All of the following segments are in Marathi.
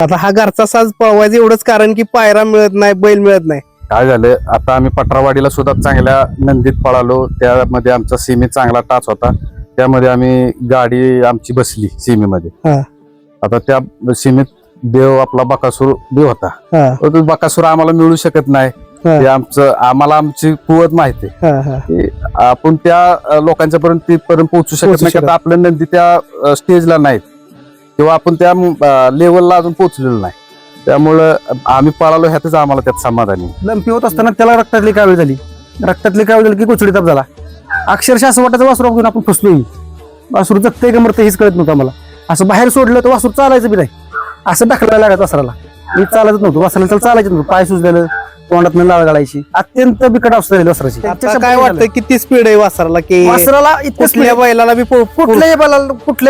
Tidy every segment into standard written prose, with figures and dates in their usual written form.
आता हा घरचा साज पळवायचं एवढंच कारण की पायरा मिळत नाही, बैल मिळत नाही. काय झालं, आता आम्ही पटरावाडीला सुद्धा चांगल्या नंदीत पळालो. त्यामध्ये आमचा सीमी चांगला टाच होता. त्यामध्ये आम्ही गाडी आमची बसली सीमेमध्ये. आता त्या सीमेत देव आपला बकासूर देव होता. तो बकासूर आम्हाला मिळू शकत नाही. ते आम्हाला आमची कुवत माहिती आहे. आपण त्या लोकांच्या पर्यंत तिथपर्यंत पोहोचू शकत नाही. आता आपल्या नंदी त्या स्टेजला नाहीत किंवा आपण त्या लेवलला अजून पोहोचलेलो नाही. त्यामुळं आम्ही पळालो ह्यातच आम्हाला त्यात समाधानी. लंपी होत असताना त्याला रक्तातली कावीळ झाली. रक्तातली कावीळ झाली की कोचडी ताप झाला. अक्षरशः असं वाटायचं वासरू घेऊन आपण फसलोय. वासरू जगतंय का मरतंय हेच कळत नव्हतं आम्हाला. असं बाहेर सोडलं तर वासरू चालायचं बी नाही. असं ढकलायला लागत वासराला. मी चालत नव्हतं, वासराला चालायचं नव्हतं. पाय सुजलेलं, तोंडात लाळ गाळायची. अत्यंत बिकट अवस्था झाली वासराची. काय वाटतं किती स्पीड आहे वासराला की वासराला कुठल्या बैलाला बी कुठल्याही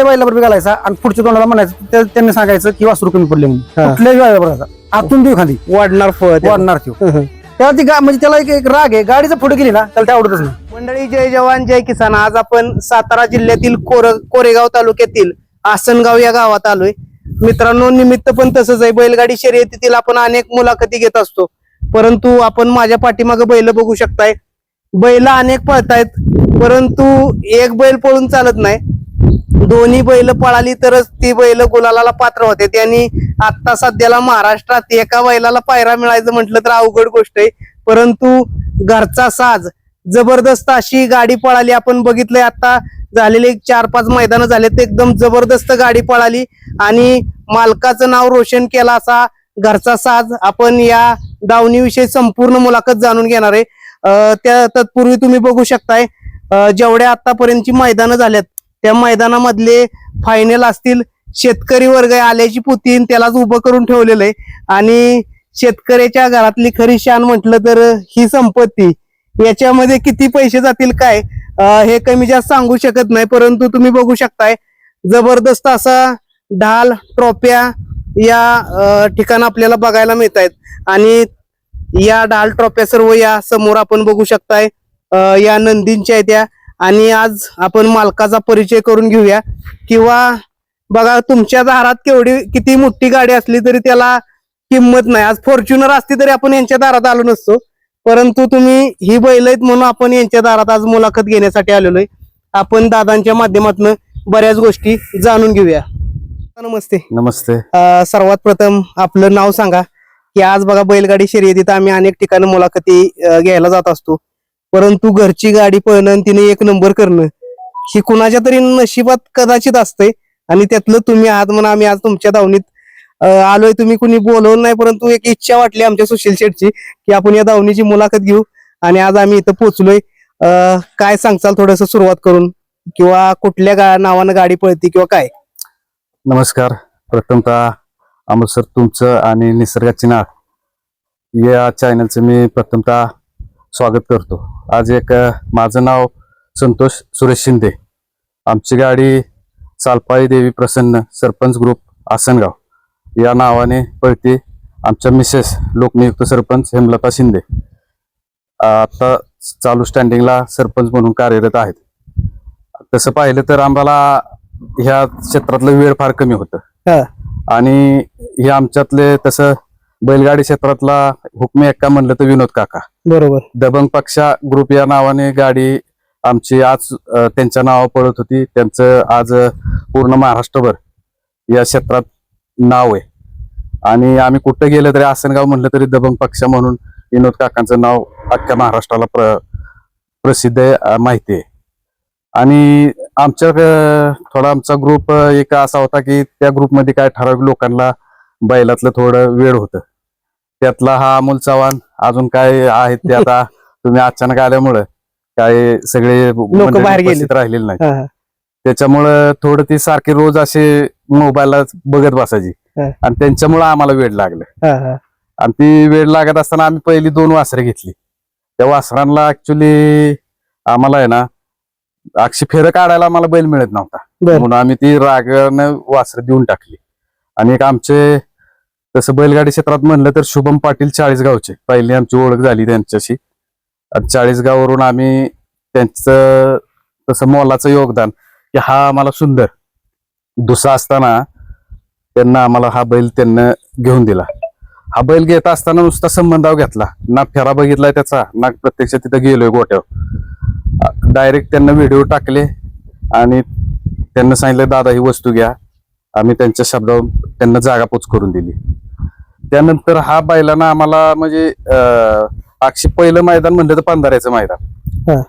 बैलावर घालायचा आणि पुढच्या तोंडाला म्हणायचं, त्यांनी सांगायचं की वासरू कमी पडले म्हणून. कुठल्याही बैलावर आतून देऊ खाली वाढणार वाढणार त्याला ती म्हणजे त्याला एक राग आहे. गाडीचं पुढे गेली ना त्याला ते आवडतच नाही. मंडळी, जय जवान जय किसान. आज आपण सातारा जिल्ह्यातील कोरेगाव तालुक्यातील आसनगाव या गावात आलोय. मित्रांनो, निमित्त पण तसंच आहे. बैलगाडी शर्यतीतील आपण अनेक मुलाखती घेत असतो, परंतु आपण माझ्या पाठीमागे बैल बघू शकताय. बैल अनेक पळतायत, परंतु एक बैल पळून चालत नाही. दोन्ही बैल पळाली तरच ती बैल गुलालाला पात्र होते. त्यांनी आता सध्याला महाराष्ट्रात एका बैलाला पायरा मिळायचं म्हटलं तर अवघड गोष्ट आहे. परंतु घरचा साज जबरदस्त अशी गाडी पळाली. आपण बघितलंय आता झालेले 4-5 मैदान झालेत, एकदम जबरदस्त गाडी पळाली आणि मालकाचं नाव रोशन केला असा घरचा साज. आपण या दावणीविषयी संपूर्ण मुलाखत जाणून घेणार आहे. त्या तत्पूर्वी तुम्ही बघू शकताय जेवढ्या आतापर्यंतची मैदानं झाल्यात त्या मैदानामधले फायनल असतील. शेतकरी वर्ग आल्याची पुती त्यालाच उभं करून ठेवलेलं आहे आणि शेतकऱ्याच्या घरातली खरी शान म्हटलं तर ही संपत्ती. याच्यामध्ये किती पैसे जातील काय हे कमी जास्त सांगू शकत नाही, परंतु तुम्ही बघू शकताय जबरदस्त असा ढाल ट्रॉफ्या या ठिकाणी आपल्याला बघायला मिळत आहेत. आणि या ढाल ट्रॉफ्या सर्व या समोर आपण बघू शकताय या नंदींच्या आहेत त्या. आणि आज आपण मालकाचा परिचय करून घेऊया. किंवा बघा, तुमच्या दारात किती मोठी गाडी असली तरी त्याला किंमत नाही. आज फॉर्च्युनर असती तरी आपण यांच्या दारात आलो नसतो, परंतु तुम्ही ही बैल आहेत म्हणून आपण यांच्या दारात आज मुलाखत घेण्यासाठी आलेलो आहे. आपण दादांच्या माध्यमातून बऱ्याच गोष्टी जाणून घेऊया. नमस्ते. नमस्ते. सर्वात प्रथम आपलं नाव सांगा. की आज बघा, बैलगाडी शर्यतीत आम्ही अनेक ठिकाणी मुलाखती घ्यायला जात असतो, परंतु घरची गाडी पळणं आणि तिने 1 नंबर करणं ही कुणाच्या तरी नशिबात कदाचित असते. आणि त्यातलं तुम्ही आहात म्हणून आम्ही आज तुमच्या दावणीत आलोय. तुम्ही कुणी बोलवलं नाही, परंतु एक इच्छा वाटली आमच्या सुशील शेठची की आपण या दावणीची मुलाखत घेऊ आणि आज आम्ही इथं पोहोचलोय. काय सांगचाल थोडस सुरुवात करून, किंवा कुठल्या नावानं गाडी पळती किंवा काय? नमस्कार. प्रथमतः अमोल सर, तुमचं आणि निसर्गाची नाळ या चॅनलचं मी प्रथमतः स्वागत करतो. आज माझं नाव संतोष सुरेश शिंदे. आमची गाडी सालपाई देवी प्रसन्न सरपंच ग्रुप आसनगाव या नावाने पळते. आमच्या मिसेस लोकनियुक्त सरपंच हेमलता शिंदे आता चालू स्टँडिंगला सरपंच म्हणून कार्यरत आहेत. तसं पाहिलं तर आम्हाला ह्या क्षेत्रातलं वेळ फार कमी होतं आणि हे आमच्यातले तसं बैलगाडी क्षेत्रातला हुकमी एक्का म्हणलं तर विनोद काका. बरोबर. दबंग पक्षा ग्रुप या नावाने गाडी आमची आज त्यांच्या नावावर पळत होती. त्यांचं आज पूर्ण महाराष्ट्रभर या क्षेत्रात नाव आहे आणि आम्ही कुठं गेलं तरी आसनगाव म्हणलं तरी दबंग पक्षा म्हणून विनोद काकांचं नाव अख्ख्या महाराष्ट्राला प्रसिद्ध आहे, माहिती आहे. आणि थोडा आमचा ग्रुप एक असा होता की त्या ग्रुपमध्ये काय ठराविक लोकांना बैलातलं थोडं वेळ होतं. त्यातला हा अमोल चव्हाण, अजून काय आहेत ते आता तुम्ही अचानक आल्यामुळं काय सगळे लोक बाहेर गेले राहिलेले नाही. त्याच्यामुळं थोडं ती सारखी रोज असे मोबाईलला बघत बसायची आणि त्यांच्यामुळं आम्हाला वेळ लागलं. आणि ती वेळ लागत असताना आम्ही पहिली 2 वासरे घेतली. त्या वासरांना ऍक्च्युली आम्हाला आहे ना अक्षी फेरं काढायला आम्हाला बैल मिळत नव्हता, म्हणून आम्ही ती रागानं वासरं देऊन टाकली. आणि एक आमचे तसं बैलगाडी क्षेत्रात म्हणलं तर शुभम पाटील 40गावचे पहिली आमची ओळख झाली त्यांच्याशी. 40गाववरून आम्ही त्यांचं तसं मोलाचं योगदान की हा आम्हाला सुंदर दुसरा असताना त्यांना आम्हाला हा बैल त्यांना घेऊन दिला. हा बैल घेत असताना नुसता संबंधाव घेतला, ना फेरा बघितलाय त्याचा, ना प्रत्यक्ष तिथं गेलोय गोट्यावर. डायरेक्ट त्यांना व्हिडिओ टाकले आणि त्यांना सांगितलं दादा ही वस्तू घ्या. आम्ही त्यांच्या शब्दावर त्यांना जागा पोच करून दिली. त्यानंतर हा बैलांना आम्हाला म्हणजे अक्षी पहिलं मैदान म्हणलं तर पंधाऱ्याचं मैदान. हा.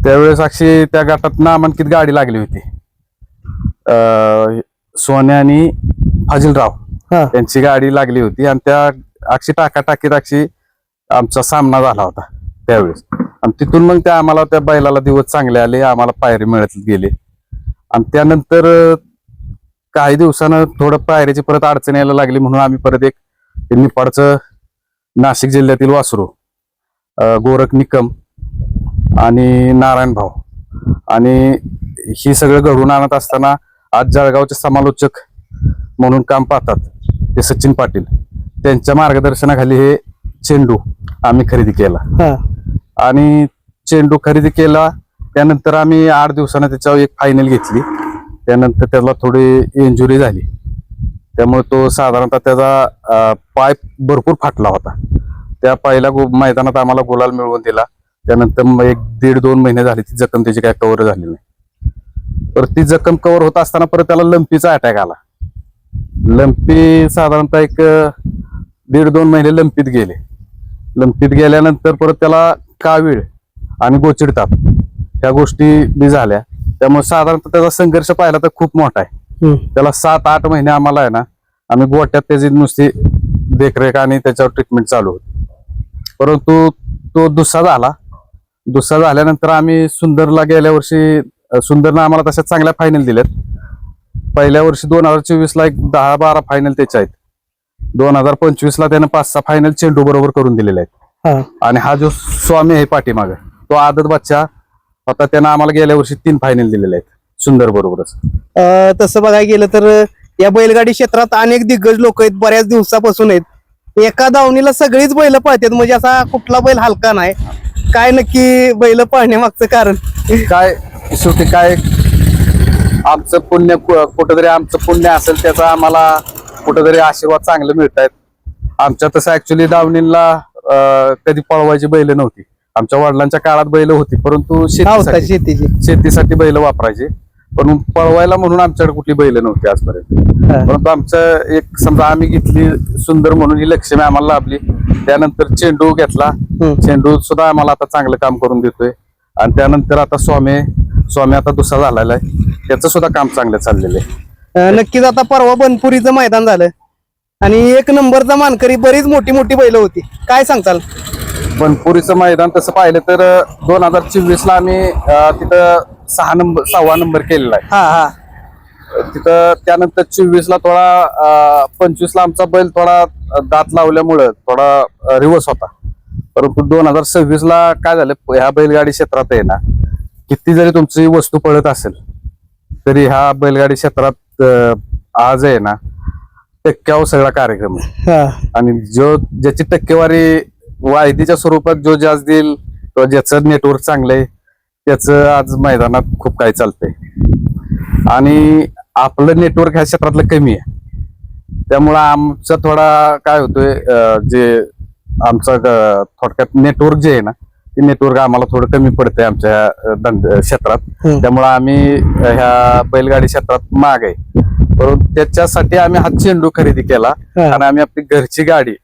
त्यावेळेस अक्षी त्या गटात नामांकित गाडी लागली होती. सोन्या आणि फाजिलराव हा. यांची गाडी लागली होती आणि त्या अक्षी टाकाटाकीत अक्षी आमचा सामना झाला होता त्यावेळेस. आणि तिथून मग त्या आम्हाला त्या बैलाला दिवस चांगले आले, आम्हाला पायरी मिळत गेले. आणि त्यानंतर काही दिवसानं थोडं पायरीची परत अडचण यायला लागली म्हणून आम्ही परत एक निपाडचं नाशिक जिल्ह्यातील वासरू गोरख निकम आणि नारायण भाऊ आणि ही सगळं घडवून आणत असताना आज जळगावचे समालोचक म्हणून काम पाहतात ते सचिन पाटील, त्यांच्या मार्गदर्शनाखाली हे चेंडू आम्ही खरेदी केला. हा. आणि चेंडू खरेदी केला त्यानंतर आम्ही 8 दिवसानं त्याच्यावर एक फायनल घेतली. त्यानंतर त्याला थोडी इंजुरी झाली, त्यामुळे तो साधारणतः त्याचा पाय भरपूर फाटला होता. त्या पहिल्या मैदानात आम्हाला गुलाल मिळवून दिला. त्यानंतर मग 1-1.5-2 महिने झाले ती जखम त्याची काय कव्हर झाली नाही. तर ती जखम कव्हर होत असताना परत त्याला लंपीचा अटॅक आला. लंपी साधारणतः 1-1.5-2 महिने लंपीत गेले. लंपीत गेल्यानंतर परत त्याला कावीळ आणि गोचिड ताप ह्या गोष्टी बी झाल्या. त्यामुळे साधारणतः त्याचा संघर्ष पाहिला तर खूप मोठा आहे. त्याला 7-8 महिने आम्हाला आहे ना आम्ही गोट्यात त्याची नुसती देखरेख आणि त्याच्यावर ट्रीटमेंट चालू होती. परंतु तो दुसरा झाला. दुसरा झाल्यानंतर आम्ही सुंदरला गेल्या वर्षी सुंदरनं आम्हाला तशा चांगल्या फायनल दिल्यात. पहिल्या वर्षी 2024ला 10-12 फायनल त्याच्या आहेत. 2025ला त्यानं 5-6 फायनल चेंडू बरोबर करून दिलेले आहेत. आणि हा जो स्वामी आहे पाठीमाग तो आदत बच्चा आता त्यानं आम्हाला गेल्या वर्षी 3 फायनल दिलेले आहेत सुंदर बरोबरच. तसं बघायला गेलं तर या बैलगाडी क्षेत्रात अनेक दिग्गज लोक आहेत, बऱ्याच दिवसापासून आहेत. एका दावणीला सगळीच बैल पळतात, म्हणजे असा कुठला बैल हलका नाही. काय नक्की बैल पळण्यामागचं कारण काय शेवटी काय आमचं पुण्य कुठंतरी आमचं पुण्य असेल त्याचा आम्हाला कुठंतरी आशीर्वाद चांगले मिळत आहेत. आमच्या तसं ऍक्च्युली दावणीला कधी पळवायची बैल नव्हती. आमच्या वडिलांच्या काळात बैल होती परंतु शेतीसाठी बैल वापरायचे, पण पळवायला म्हणून आमच्याकडे कुठली बैल नव्हती आजपर्यंत. परंतु आमचं एक समजा आम्ही घेतली सुंदर म्हणून ही लक्ष्मी आम्हाला लाभली. त्यानंतर चेंडू घेतला. चेंडू सुद्धा आम्हाला आता चांगलं काम करून देतोय. आणि त्यानंतर आता स्वामी आता दुसरा झालेला आहे, त्याचं सुद्धा काम चांगलं चाललेलं आहे. नक्कीच. आता परवा बनपुरीचं मैदान झालं आणि 1 नंबरचा मानकरी बरीच मोठी मोठी बैल होती, काय सांगताल? बनपुरीचं मैदान तसं पाहिलं तर 2024ला आम्ही तिथं 6वा नंबर केलेला आहे. हा. तिथं त्यानंतर 24ला थोडा 25ला आमचा बैल थोडा दात लावल्यामुळं थोडा रिवर्स होता. परंतु 2026ला काय झालं, ह्या बैलगाडी क्षेत्रात आहे ना किती जरी तुमची वस्तू पळत असेल तरी ह्या बैलगाडी क्षेत्रात आज आहे ना टक्क्यावर सगळा कार्यक्रम आहे. आणि ज्याची टक्केवारी वायदीच्या स्वरूपात जो जास्त देईल किंवा ज्याचं नेटवर्क चांगलं आहे त्याचं आज मैदानात खूप काही चालतंय. आणि आपलं नेटवर्क ह्या क्षेत्रातलं कमी आहे, त्यामुळं आमचा थोडा काय होतोय जे आमचं थोडक्यात नेटवर्क जे आहे ना ते नेटवर्क आम्हाला थोडं कमी पडतंय आमच्या क्षेत्रात. त्यामुळं आम्ही ह्या बैलगाडी क्षेत्रात माग आहे. परंतु त्याच्यासाठी आम्ही हा चेंडू खरेदी केला आणि आम्ही आपली घरची गाडी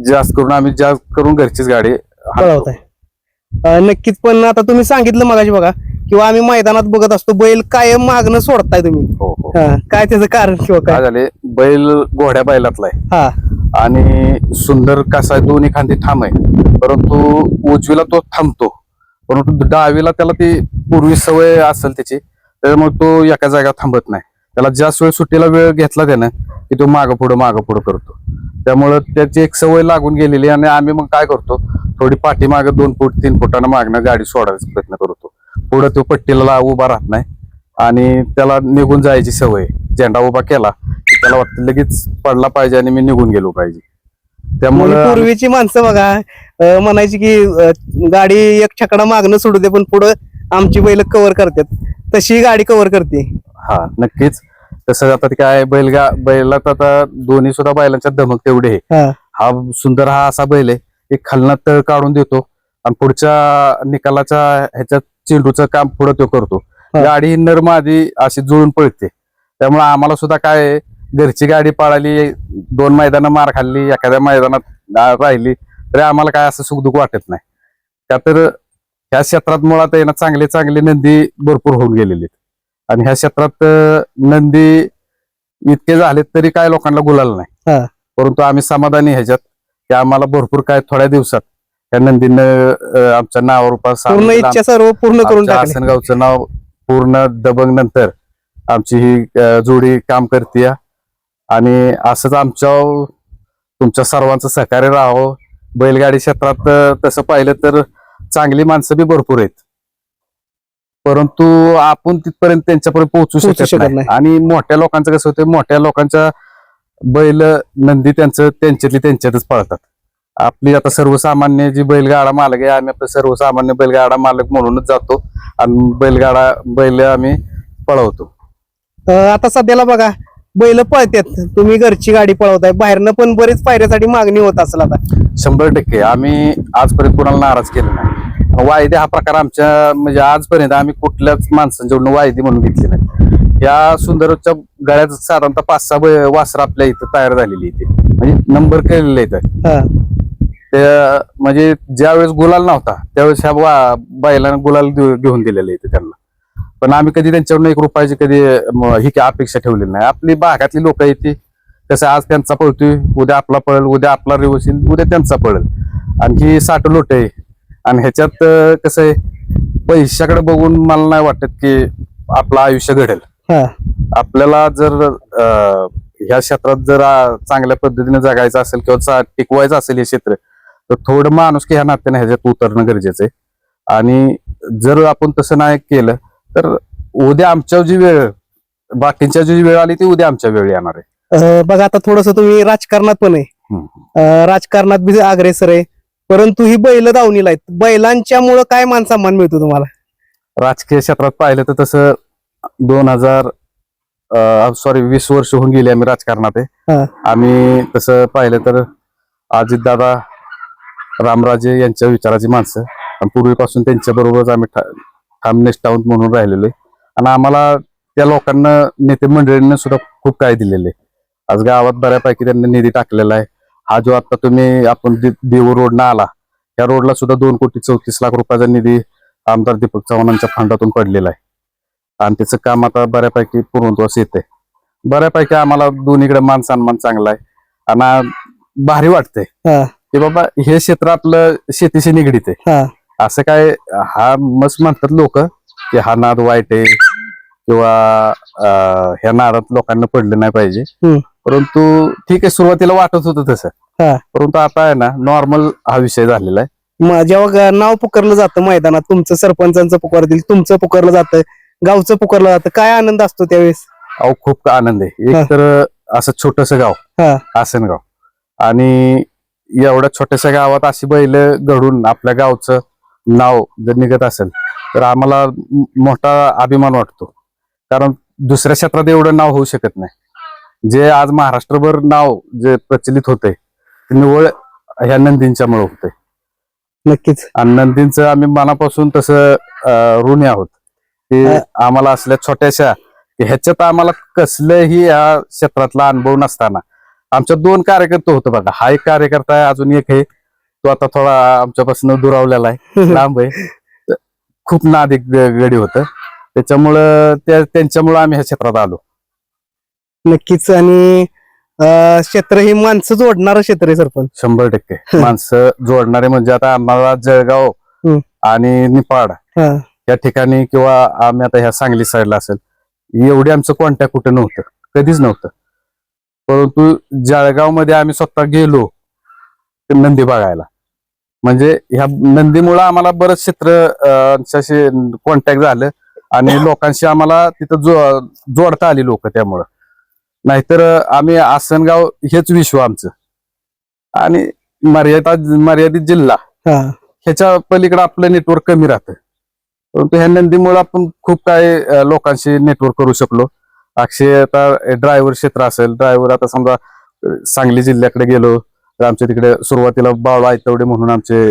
जास्त करून घरचीच गाडी पळवताय. नक्कीच. पण आता तुम्ही सांगितलं मगाशी बघा किंवा आम्ही मैदानात बघत असतो बैल कायम मागणं सोडताय तुम्ही. काय त्याचं कारण किंवा काय झाले, बैल घोड्या बैलातला आहे आणि सुंदर कसा आहे, दोन्ही खांदी ठाम आहे. परंतु उजवीला तो थांबतो, परंतु डावीला त्याला ती पूर्वी सवय असेल त्याची, त्याच्यामुळे तो एका जागा थांबत नाही. त्याला जास्त वेळ सुट्टीला वेळ घेतला त्यानं की तो मागं पुढं करतो. त्यामुळं त्याची एक सवय लागून गेलेली. आणि आम्ही मग काय करतो, थोडी पाठीमागं 2 फूट 3 फुटानं मागणं गाडी सोडायचा प्रयत्न करतो. पुढे तो पट्टीला उभा राहत नाही आणि त्याला निघून जायची सवय. झेंडा उभा केला त्याला वाटतं लगेच पडला पाहिजे आणि मी निघून गेलो पाहिजे. त्यामुळे पूर्वीची माणसं बघा म्हणायची की गाडी एक छकडा मागणं सोडू दे पण पुढं आमची बैल कव्हर करतात, तशी गाडी कव्हर करते. हा नक्कीच. तसं आता ते काय बैलात आता दोन्ही सुद्धा बैलांच्या धमक तेवढे आहे. हा. हा सुंदर हा असा बैल आहे एक खालना तळ काढून देतो आणि पुढच्या निकालाच्या ह्याच्यात चेंडूचं काम पुढे तो करतो. हा. गाडी नरम आधी अशी जुळून पळते. त्यामुळे आम्हाला सुद्धा काय आहे, घरची गाडी पळाली 2 मैदानं मार खाल्ली एखाद्या मैदानात राहिली तरी आम्हाला काय असं सुखदुःख वाटत नाही. का तर ह्या क्षेत्रात मुळात आहे ना चांगले चांगले नंदी भरपूर होऊन गेलेले आहेत. आणि ह्या क्षेत्रात नंदी इतके झालेत तरी काय लोकांना गुलाल नाही. हा. परंतु आम्ही समाधानी ह्याच्यात की आम्हाला भरपूर काय थोड्या दिवसात त्या नंदीनं आमच्या नावारूपास पूर्ण इच्छा सर्व पूर्ण करून टाकली. आसनगावचं नाव पूर्ण दबंग नंतर आमची ही जोडी काम करते. आणि असंच तुमच्या सर्वांचं सहकार्य राहावं. बैलगाडी क्षेत्रात तसं पाहिलं तर चांगली माणसं बी भरपूर आहेत, परंतु आपण तिथपर्यंत त्यांच्यापर्यंत पोहोचू शकत नाही. आणि मोठ्या लोकांचं कसं होतं, मोठ्या लोकांच्या बैल नंदी त्यांच्यातली त्यांच्यातच पळतात. आपली आता सर्वसामान्य जी बैलगाडा मालक आहे आम्ही आपलं सर्वसामान्य बैलगाडा मालक म्हणूनच जातो आणि बैल आम्ही पळवतो. आता सध्याला बघा बैल पळतात, तुम्ही घरची गाडी पळवताय, बाहेरनं पण बरेच पायऱ्यासाठी मागणी होत असेल. आता 100% आम्ही आजपर्यंत कोणाला नाराज केलं नाही. वायदे हा प्रकार आमच्या म्हणजे आजपर्यंत आम्ही कुठल्याच माणसांच्याकडून वायदे म्हणून घेतली नाही. या सुंदरच्या गळ्यात साधारणतः 5-6 वासरं आपल्या इथं तयार झालेली इथे म्हणजे नंबर केलेले इथं. ते म्हणजे ज्यावेळेस गुलाल नव्हता त्यावेळेस ह्या बैलांना गुलाल घेऊन दिलेले इथे त्यांना. पण आम्ही कधी त्यांच्याकडून 1 रुपयाची कधी ही अपेक्षा ठेवलेली नाही. आपली भागातली लोक येते कसं आज त्यांचा पळतोय, उद्या आपला पळेल, उद्या आपला रिवर्स येईल, उद्या त्यांचा पळेल. आणि ही 60 लोट आहे. आणि ह्याच्यात कसं आहे पैशाकडे बघून मला नाही वाटत की आपलं आयुष्य घडेल. आपल्याला जर ह्या क्षेत्रात जर चांगल्या पद्धतीने जगायचं असेल किंवा टिकवायचं असेल हे क्षेत्र तर थोडं माणुसकी ह्या नात्याने ह्याच्यात उतरणं गरजेचं आहे. आणि जर आपण तसं नाही केलं तर उद्या आमच्या जी वेळ बाकींच्या जी वेळ आली ती उद्या आमच्या वेळ येणार आहे. बघा आता थोडस तुम्ही राजकारणात पण आहे, राजकारणात बी अग्रेसर आहे, परंतु ही बैल दावणीला आहेत. बैलांच्यामुळं काय मान सन्मान मिळतो तुम्हाला? राजकीय क्षेत्रात पाहिलं तर तसं 20 वर्ष होऊन गेली आम्ही राजकारणात आहे. आम्ही तसं पाहिलं तर अजितदादा रामराजे यांच्या विचाराची माणसं आणि पूर्वीपासून त्यांच्या बरोबरच आम्ही ठाम निष्ठावंत म्हणून राहिलेलो आहे. आणि आम्हाला त्या लोकांना नेते मंडळींना सुद्धा खूप काय दिलेले. आज गावात बऱ्यापैकी त्यांनी निधी टाकलेला आहे. हा जो आता आपण देऊळ रोडनं आला त्या रोडला सुद्धा 2,34,00,000 रुपयाचा निधी आमदार दीपक चव्हाणांच्या फंडातून पडलेला आहे. आणि त्याचं काम आता बऱ्यापैकी पूर्णत्वास येते. बऱ्यापैकी आम्हाला दोन्हीकडे मान सन्मान चांगला आहे. आणि भारी वाटतंय की बाबा हे क्षेत्र आपलं शेतीशी निगडीत आहे. असं काय हा मस्त म्हणतात लोक की हा नाद वाईट आहे किंवा ह्या नादात लोकांना पडलं नाही पाहिजे. परंतु ठीक आहे सुरुवातीला वाटत होतं तसं, परंतु आता आहे ना नॉर्मल हा विषय झालेला आहे. जेव्हा नाव पुकारलं जातं मैदानात, तुमचं सरपंचांचं पुकारतील, तुमचं पुकारलं जातं, गावचं पुकारलं जातं, काय आनंद असतो त्यावेळेस? अहो खूप आनंद आहे. एक तर असं छोटस गाव आसनगाव आणि एवढ्या छोट्याशा गावात अशी बैल घडून आपल्या गावचं नाव जर निघत असेल तर आम्हाला मोठा अभिमान वाटतो. कारण दुसऱ्या क्षेत्रात एवढं नाव होऊ शकत नाही. जे आज महाराष्ट्रभर नाव जे प्रचलित होते ते निवळ ह्या नंदींच्यामुळे होते. नक्कीच. आणि नंदींचं आम्ही मनापासून तसं ऋणी आहोत की आम्हाला असल्या छोट्याशा ह्याच्यात आम्हाला कसलंही या क्षेत्रातला अनुभव नसताना आमच्या 2 कार्यकर्ते होते बघा. हा एक कार्यकर्ता आहे, अजून एक आहे तो आता थोडा आमच्यापासून दुरावलेला आहे, लांब आहे. खूप नादिक गडी होतं त्याच्यामुळं त्यांच्यामुळं आम्ही ह्या क्षेत्रात आलो. नक्कीच. आणि क्षेत्र हे माणसं जोडणारं क्षेत्र आहे सरपंच. 100% माणसं जोडणारे म्हणजे आता आम्हाला जळगाव आणि निपाड या ठिकाणी किंवा आम्ही आता ह्या सांगली साईडला असेल एवढी आमचं कॉन्टॅक्ट कुठं नव्हतं, कधीच नव्हतं. परंतु जळगाव मध्ये आम्ही स्वतः गेलो नंदी बघायला. म्हणजे ह्या नंदीमुळे आम्हाला बरंच क्षेत्र कॉन्टॅक्ट झालं आणि लोकांशी आम्हाला तिथं जोडता आली लोक. त्यामुळं नाहीतर आम्ही आसनगाव हेच विश्व आमचं आणि मर्यादित जिल्हा ह्याच्या पलीकडे आपलं नेटवर्क कमी राहतं. परंतु ह्या नंदीमुळे आपण खूप काही लोकांशी नेटवर्क करू शकलो अक्षय आता ड्रायव्हर क्षेत्र असेल, ड्रायव्हर आता समजा सांगली जिल्ह्याकडे गेलो तर आमच्या तिकडे सुरुवातीला बाळू आयतवडे म्हणून आमचे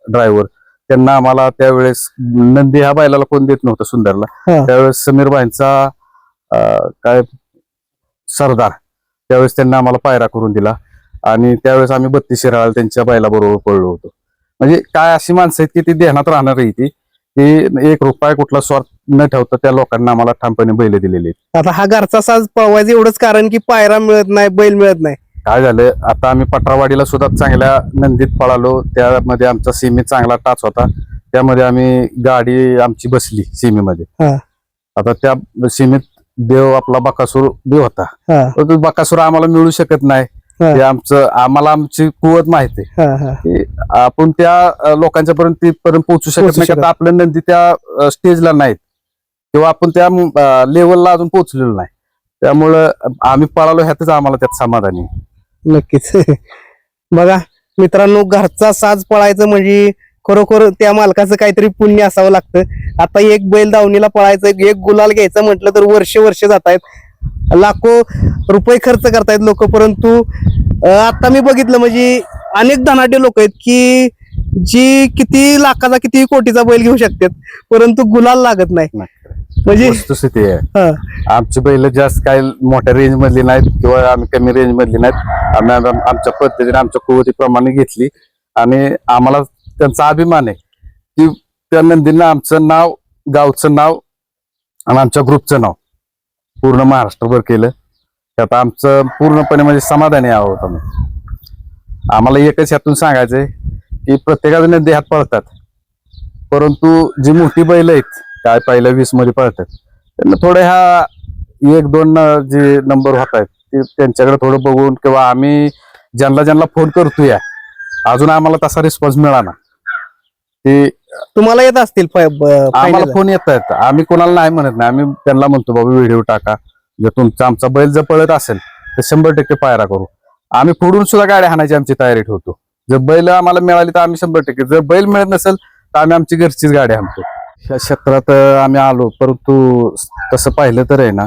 ड्रायव्हर, त्यांना आम्हाला त्यावेळेस नंदी ह्या बैलाला कोण देत नव्हतं सुंदरला, त्यावेळेस समीर भाईंचा काय सरदार, त्यावेळेस त्यांना आम्हाला पायरा करून दिला आणि त्यावेळेस आम्ही 32 शिराळा त्यांच्या बैला बरोबर पळलो होतो. म्हणजे काय अशी माणसं आहेत की ती ध्यानात राहणार आहे ती, की 1 रुपया कुठला स्वार्थ न ठेवता त्या लोकांना आम्हाला ठामपणे बैल दिलेले आहेत. आता हा घरचा साज पळवायचं एवढंच कारण की पायरा मिळत नाही, बैल मिळत नाही. काय झालं, आता आम्ही पटरावाडीला सुद्धा चांगल्या नंदीत पळालो, त्यामध्ये आमचा सीमी चांगला टाच होता, त्यामध्ये आम्ही गाडी आमची बसली सीमेमध्ये. आता त्या सीमेत देव आपला बकासूर देव होता, तो बकासूर आम्हाला मिळू शकत नाही. ते आम्हाला आमची कुवत माहिती आहे की आपण त्या लोकांच्या पर्यंत तिथपर्यंत पोहोचू शकत नाही, आता आपल्या नंदी त्या स्टेजला नाहीत किंवा आपण त्या लेवलला अजून पोहोचलेलो नाही. त्यामुळं आम्ही पळालो ह्यातच आम्हाला त्यात समाधानी आहे. नक्कीच. बघा मित्रांनो, घरचा साज पळायचं म्हणजे खरोखर त्या मालकाचं काहीतरी पुण्य असावं लागतं. आता एक बैल दावणीला पळायचं, एक गुलाल घ्यायचं म्हटलं तर वर्ष जात आहेत, लाखो रुपये खर्च करतायत लोक. परंतु आता मी बघितलं म्हणजे अनेक धनाढ्य लोक आहेत की जी किती लाखाचा किती कोटीचा बैल घेऊ शकतात, परंतु गुलाल लागत नाही. म्हणजे वस्तुस्थिती आहे, आमची बैल जास्त काय मोठ्या रेंज मधली नाहीत किंवा आम्ही कमी रेंज मधली नाहीत. आम्ही आमच्या पद्धतीने आमच्या कुवतीप्रमाणे घेतली आणि आम्हाला त्यांचा अभिमान आहे की त्या नंदीनं आमचं नाव, गावचं नाव आणि आमच्या ग्रुपचं नाव पूर्ण महाराष्ट्रभर केलं. त्यात आमचं पूर्णपणे म्हणजे समाधानी आहोत आम्ही. आम्हाला एकच यातून सांगायचंय की प्रत्येकाचे नंदी हात पळतात, परंतु जी मोठी बैल आहेत काय पहिल्या 20 मध्ये पळतात त्यांना थोडे ह्या 1-2 जे नंबर होत आहेत ते त्यांच्याकडे थोडं बघून, किंवा आम्ही ज्यांना फोन करतोय अजून आम्हाला तसा रिस्पॉन्स मिळाला. ते तुम्हाला येत असतील आम्हाला फोन येत आहेत, आम्ही कोणाला नाही म्हणत नाही, आम्ही त्यांना म्हणतो बाबा व्हिडिओ टाका, जर तुमचा आमचा बैल जर पळत असेल तर 100% पायरा करू. आम्ही फोडून सुद्धा गाड्या हाणायची आमची तयारी ठेवतो. जर बैल आम्हाला मिळाली तर आम्ही 100%, जर बैल मिळत नसेल तर आम्ही आमची घरचीच गाडी हाणतो. ह्या क्षेत्रात आम्ही आलो, परंतु तसं पाहिलं तर आहे ना,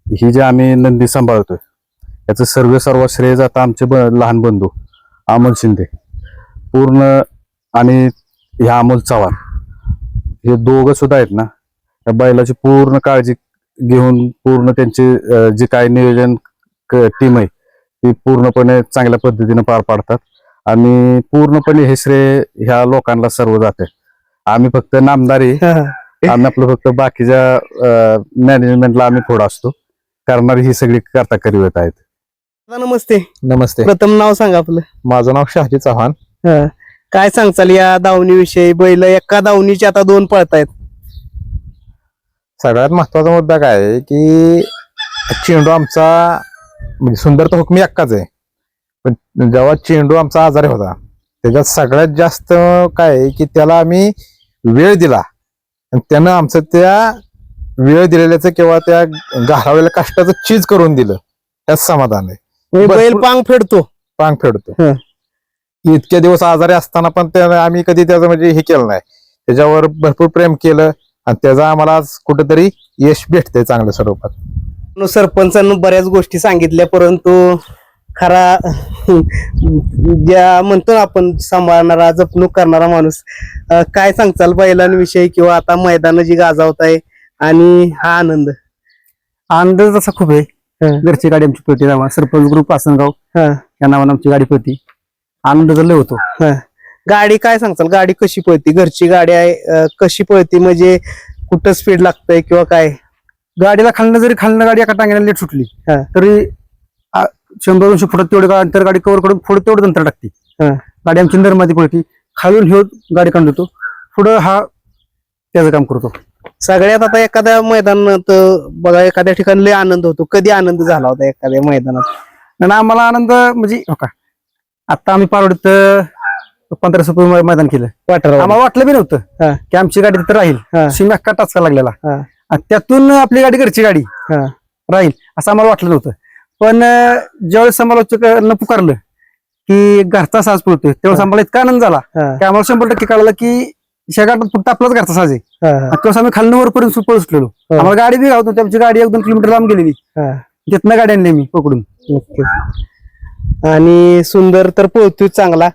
ही जे आम्ही नंदी सांभाळतोय याचं सर्व श्रेय जातं आमचे लहान बंधू अमोल शिंदे पूर्ण आणि ह्या अमोल चव्हाण, हे दोघं सुद्धा आहेत ना, त्या बैलाची पूर्ण काळजी घेऊन पूर्ण त्यांचे जे काही नियोजन टीम आहे ती पूर्णपणे चांगल्या पद्धतीने पार पाडतात आणि पूर्णपणे हे श्रेय ह्या लोकांना सर्व जाते. आम्ही फक्त नामदारी, आम्ही आपलं फक्त बाकीच्या मॅनेजमेंटला आम्ही थोडा असतो, करणारी ही सगळी करता करीत आहेत. नमस्ते. नमस्ते. प्रथम नाव सांगा आपलं. माझं नाव शहाजी चव्हाण. काय सांगचाल या दावणीविषयी? बैल एका दावणीचे आता 2 पळतायत. सगळ्यात महत्वाचा मुद्दा काय आहे की चेंडू आमचा म्हणजे सुंदर तर हुकमी अक्काच आहे, पण जेव्हा चेंडू आमचा आजारी होता त्याच्यात सगळ्यात जास्त काय आहे की त्याला आम्ही वेळ दिला आणि त्यानं आमचं त्या वेळ दिलेल्याचं किंवा त्या घालवलेल्या कष्टाचं चीज करून दिलं, त्याच समाधान आहे. बैल पांग फेडतो. इतके दिवस आजारी असताना पण त्यानं आम्ही कधी त्याचं म्हणजे हे केलं नाही, त्याच्यावर भरपूर प्रेम केलं आणि त्याचा आम्हाला आज कुठेतरी यश भेटतंय चांगल्या स्वरूपात. सरपंचांनी बऱ्याच गोष्टी सांगितल्या, परंतु खरा ज्या म्हणतो ना आपण सांभाळणारा, जपणूक करणारा माणूस, काय सांगचाल बैलांविषयी किंवा आता मैदान जी गाजावत आहे आणि हा आनंद तसा खूप आहे. घरची गाडी आमची पळती, सरपंच ग्रुप आसनगाव या नावाने आमची गाडी पळती. आनंद लय होतो. गाडी काय सांगचाल, गाडी कशी पळती? घरची गाडी आहे, कशी पळती म्हणजे कुठं स्पीड लागतंय किंवा काय? गाडीला खालनं गाडी एका टांग्याला लेट सुटली तरी 100-200 फुटात तेवढं अंतर गाडी कव्हर करून पुढे तेवढं अंतर टाकते. गाडी आमची नरमादी पळती, खालून हे गाडी काढून देतो, पुढं हा त्याचं काम करतो. सगळ्यात आता एखाद्या मैदानात बघा, एखाद्या ठिकाणी लय आनंद होतो. कधी आनंद झाला होता एखाद्या मैदानात? आणि आम्हाला आनंद म्हणजे हो का, आता आम्ही पारोडीत 1500 रुपये मैदान केलं. आम्हाला वाटलं बी नव्हतं की आमची गाडी तिथं राहील. सीमा अक्का टाचका लागलेला आणि त्यातून आपली गाडी घरची गाडी राहील असं आम्हाला वाटलं नव्हतं. पण ज्यावेळेस समालोचकांना पुकारलं की घरचा साज पळतोय, त्यावेळेस आम्हाला इतका आनंद झाला की आम्हाला 100% कळालं की शेगाटात फक्त आपलाच घरचा साज आहे. हा, हा, आणि तोच आम्ही खालनं वरपर्यंत पळू सुटलेलो. आम्हाला गाडी बी गावतो, त्यांची गाडी 1-2 किलोमीटर लांब गेलेली, हा. तिथनं गाडी आणली मी पकडून. नक्कीच. आणि सुंदर तर पळतोय चांगला,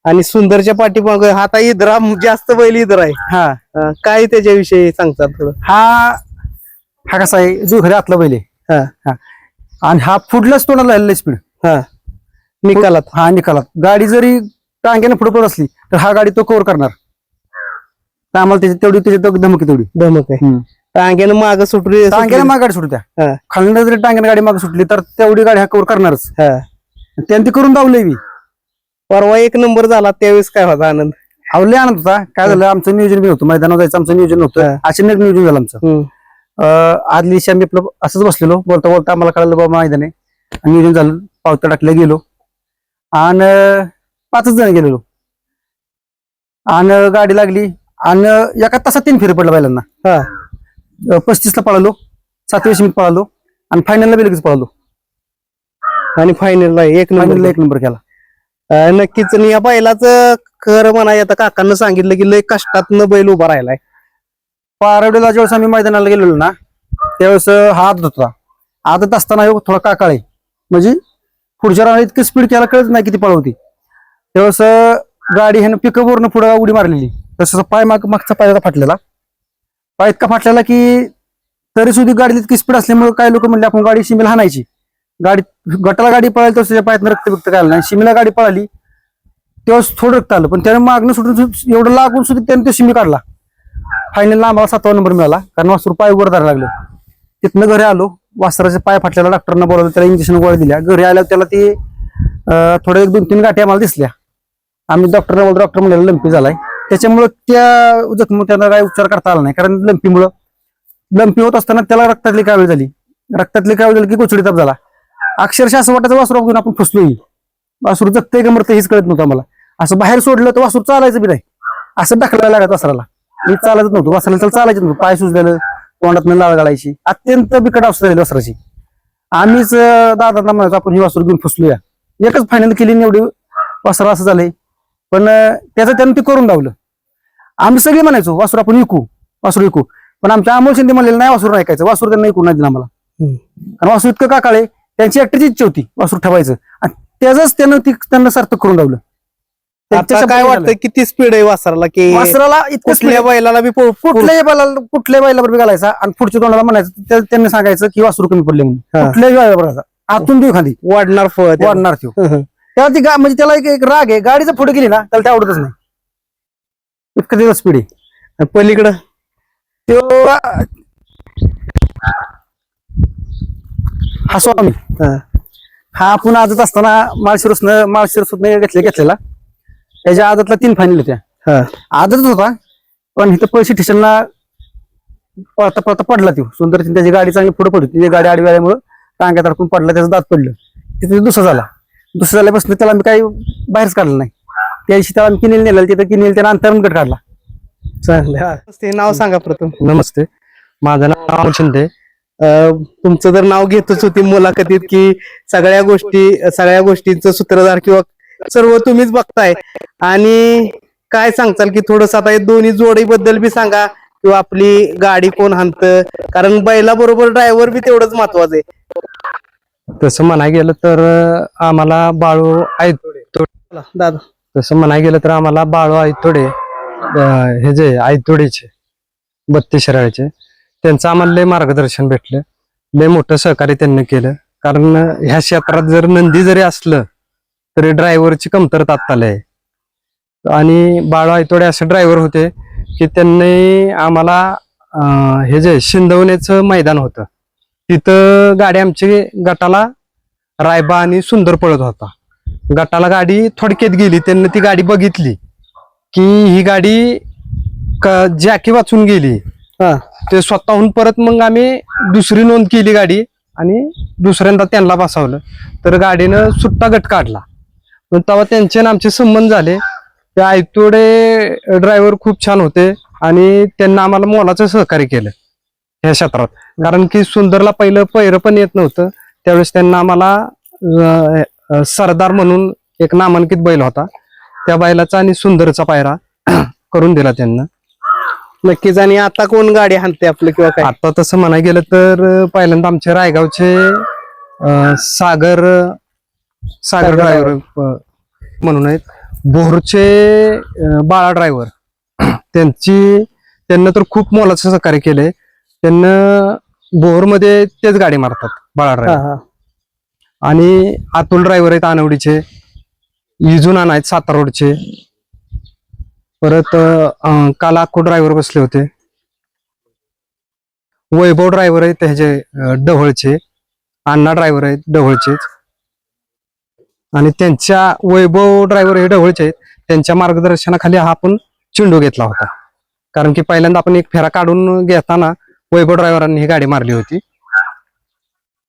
आणि सुंदरच्या पाठीमाग आता इदरा जास्त बैल इदरा आहे. हा काय त्याच्याविषयी सांगतात थोडं? हा कसा आहे, जो घरी आतला बैल आहे. हा, आणि हा पुढल्याच तोंडाला हल्ला स्पीड हा, निकालात. हा निकालात. गाडी जरी टांग्याने पुढे पडत असली तर हा गाडी तो कव्हर करणार. तर आम्हाला त्याची धमकी तेवढी. धमक आहे. टांग्यानं माग सुटली. टांग्याने माग गाडी सुटू द्या, हा, खालनं जरी टांग्याने गाडी मागे सुटली तर तेवढी गाडी हा कव्हर करणारच. हा. त्यांनी ती करून दावले मी. परवा 1 नंबर झाला त्यावेळेस काय होता आनंद? आवले आनंद होता. काय झालं, आमचं नियोजन बी होतं, मैदानावर जायचं आमचं नियोजन होतं. हा. अचानक नियोजन झालं आमचं. हम्म, आदल्या दिवशी आम्ही आपलं असंच बसलेलो, बोलता बोलता आम्हाला कळलं बाबा मैदान आहे. आणि नियोजन झालं, पावत्या टाकल्या गेलो आणि 5 जण गेलेलो. आणि गाडी लागली आणि एका तासात 3 फेरी पडलं बैलांना. हा. 35ला पळालो, 7व्या शिमीत पळालो आणि फायनलला बी लगेच पळालो. आणि फायनलला 1 फायनलला नंबर. 1 नंबर केला. नक्कीच. आणि या बैलाचं खरं म्हणाय, आता काकांना सांगितलं की लय कष्टातनं बैल उभा राहिलाय. पारवडीला ज्यावेळेस आम्ही मैदानाला गेलेलो ना, त्यावेळेस हा आदत होता. आदत असताना ह्यो थोडा काकाळे, म्हणजे पुढच्या राहण्यात इतकी स्पीड केला कळत नाही किती पळवती. त्यावेळेस गाडी ह्यानं पिकअपवरनं पुढे उडी मारलेली, तसं पाय मागचा पाय फाटलेला. पाय इतका फाटलेला की तरी सुद्धा गाडीत इतकी स्पीड असल्यामुळे काही लोक म्हणले आपण गाडी शिमीला हाणायची. गाडी गटाला गाडी पळाली तर त्याच्या पायात रक्त बिक्त काय नाही. शिमीला गाडी पळाली तेव्हा थोडं रक्त आलं, पण त्याने मागणं सुटून एवढं लागून सुद्धा त्याने तो शिमी काढला. फायनलला आम्हाला 7वा नंबर मिळाला, कारण वासरू पाय वर धरायला लागलं. तिथनं घरी आलो, वासराचे पाय फाटलेला, डॉक्टरना बोलावलं, त्याला इंजेक्शन गोळ्या दिल्या. घरी आल्यावर त्याला ती थोड्या 1-2-3 गाठी आम्हाला दिसल्या. आम्ही डॉक्टरला बोलतो, डॉक्टर म्हणले लंपी झालाय. त्याच्यामुळे त्या जखम त्यांना काही उपचार करता आला नाही, कारण लंपी होत असताना त्याला रक्तातली कावीळ झाली. रक्तातली कावीळ झाली की गोचडी ताप झाला. अक्षरशः असं वाटायचं वासरू घेऊन आपण फसलोय. वासरू जगतंय का मरतंय हेच कळत नव्हतं आम्हाला. असं बाहेर सोडलं तर वासरू चालायचं बी नाही, असं ढकलायला लागत वासराला. मी चालतच नव्हतं, वासराला तर चालायचं नव्हतं. पाय सुजलेलं, तोंडातनं लाळ गाळायची, अत्यंत बिकट अवस्था झाली वासराची. आम्हीच दादांना म्हणायचो आपण ही वासरू घेऊन फसलोया. एकच फायनल केली आणि एवढी वासरा असं झालंय. पण त्याचं त्यानं ते करून दावलं. आम्ही सगळे म्हणायचो वासरू आपण वासरू विकू, पण आमच्या अमोल शिंदे म्हणलेलं नाही वासरू ऐकायचं. वासरू त्यांना विकून नाही दिलं आम्हाला, कारण वासरू इतकं काकाळे, त्यांची एकट्याची इच्छा होती वासरू ठेवायचं, आणि त्याच त्यांना सार्थक करून दावलं. आता काय वाटतं किती स्पीड आहे वासराला? की वासराला कुठल्या बैलाला बी कुठल्याही बैलावर बी घालायचा आणि पुढच्या तोंडाला म्हणायचं, त्यांनी सांगायचं की वासरू कमी पडले म्हणून. हा. कुठल्याही बैलावर आतून देऊ खाली वाढणार फळ वाढणार तो. त्याला ती म्हणजे त्याला एक राग आहे, गाडीचं पुढे गेली ना त्याला ते आवडतच नाही, इतकं त्याचा स्पीड आहे. पलीकडं तो हा स्वामी, हा आपण आदत असताना माळशिरसनं घेतलेला. त्याच्या आदतला 3 फायनल होत्या. आदतच होता, पण इथं पैसे स्टेशनला पळता पळता पडला तो सुंदर. त्याची गाडी चांगली पुढे पडली, त्याची गाडी आडवी आल्यामुळे टांग्यात अडकून पडला, त्याचं दात पडलं. तिथे दुसरं झाल्यापासून त्याला आम्ही काही बाहेरच काढलं नाही. त्या दिवशी त्याला आम्ही किनील नेलं, तिथं किनील त्याला अंतरण गट काढला. चांगलं. ते नाव सांगा प्रथम. नमस्ते, माझं नाव अमोल शिंदे. तुमचं तर नाव घेतच होती मुलाखतीत की सगळ्या गोष्टींचं सूत्रधार किंवा सर्व तुम्हीच बघताय. आणि काय सांगताल की थोडस आता दोन्ही जोडी बद्दल बी सांगा, किंवा आपली गाडी कोण हाणतं, कारण बैला बरोबर ड्रायव्हर बी तेवढंच महत्वाचं आहे. तसं म्हणाय गेलं तर आम्हाला बाळू आयतोडे, दादा तसं म्हणाय गेलं तर आम्हाला बाळू आयतोडे, हे जे आयतोडेचे 32 शिराळ्याचे, त्यांचं आम्हाला लय मार्गदर्शन भेटलं. लय मोठं सहकार्य त्यांनी केलं, कारण ह्या क्षेत्रात जर नंदी जरी असलं तरी ड्रायव्हरची कमतरता आत्ताला आहे. आणि बाळू आयतोडे असे ड्रायव्हर होते की त्यांनी आम्हाला हे जे शिंदवण्याचं मैदान होतं तिथं गाडी आमची गटाला रायबा आणि सुंदर पळत होता. गटाला गाडी थोडक्यात गेली, त्यांनी ती गाडी बघितली की ही गाडी जॅकी वाचून गेली. ते स्वतःहून परत मग आम्ही दुसरी नोंद केली गाडी आणि दुसऱ्यांदा त्यांना बसवलं, तर गाडीनं सुट्टा गट काढला. पण तेव्हा त्यांचे आणि आमचे संबंध झाले. ते आयतोडे ड्रायव्हर खूप छान होते आणि त्यांना आम्हाला मोलाचं सहकार्य केलं ह्या क्षेत्रात. कारण की सुंदरला पहिलं पैर पण येत नव्हतं, त्यावेळेस त्यांना आम्हाला सरदार म्हणून एक नामांकित बैल होता, त्या बैलाचा आणि सुंदरचा पायरा करून दिला त्यांना. नक्कीच. आणि आता कोण गाडी हाणते आपलं किंवा काय? आता तसं म्हणायला गेलं तर पहिल्यांदा आमचे रायगावचे सागर सागर ड्रायव्हर म्हणून आहेत. बोरचे बाळा ड्रायव्हर त्यांना तर खूप मोलाचं सहकार्य केलंय. त्यांना बोरमध्ये तेच गाडी मारतात बाळा हा, ड्रायव्हर. हा. आणि अतुल ड्रायव्हर आहेत आनवडीचे, इजून आहेत सातारा रोडचे. परत काल अक्को ड्रायव्हर बसले होते. वैभव ड्रायव्हर आहेत ह्याचे ढवळचे, अण्णा ड्रायव्हर आहेत ढवळचेच. आणि त्यांच्या वैभव ड्रायव्हर हे ढवळचे आहेत, त्यांच्या मार्गदर्शनाखाली हा आपण चेंडू घेतला होता. कारण की पहिल्यांदा आपण एक फेरा काढून घेताना वैभव ड्रायव्हरांनी ही गाडी मारली होती.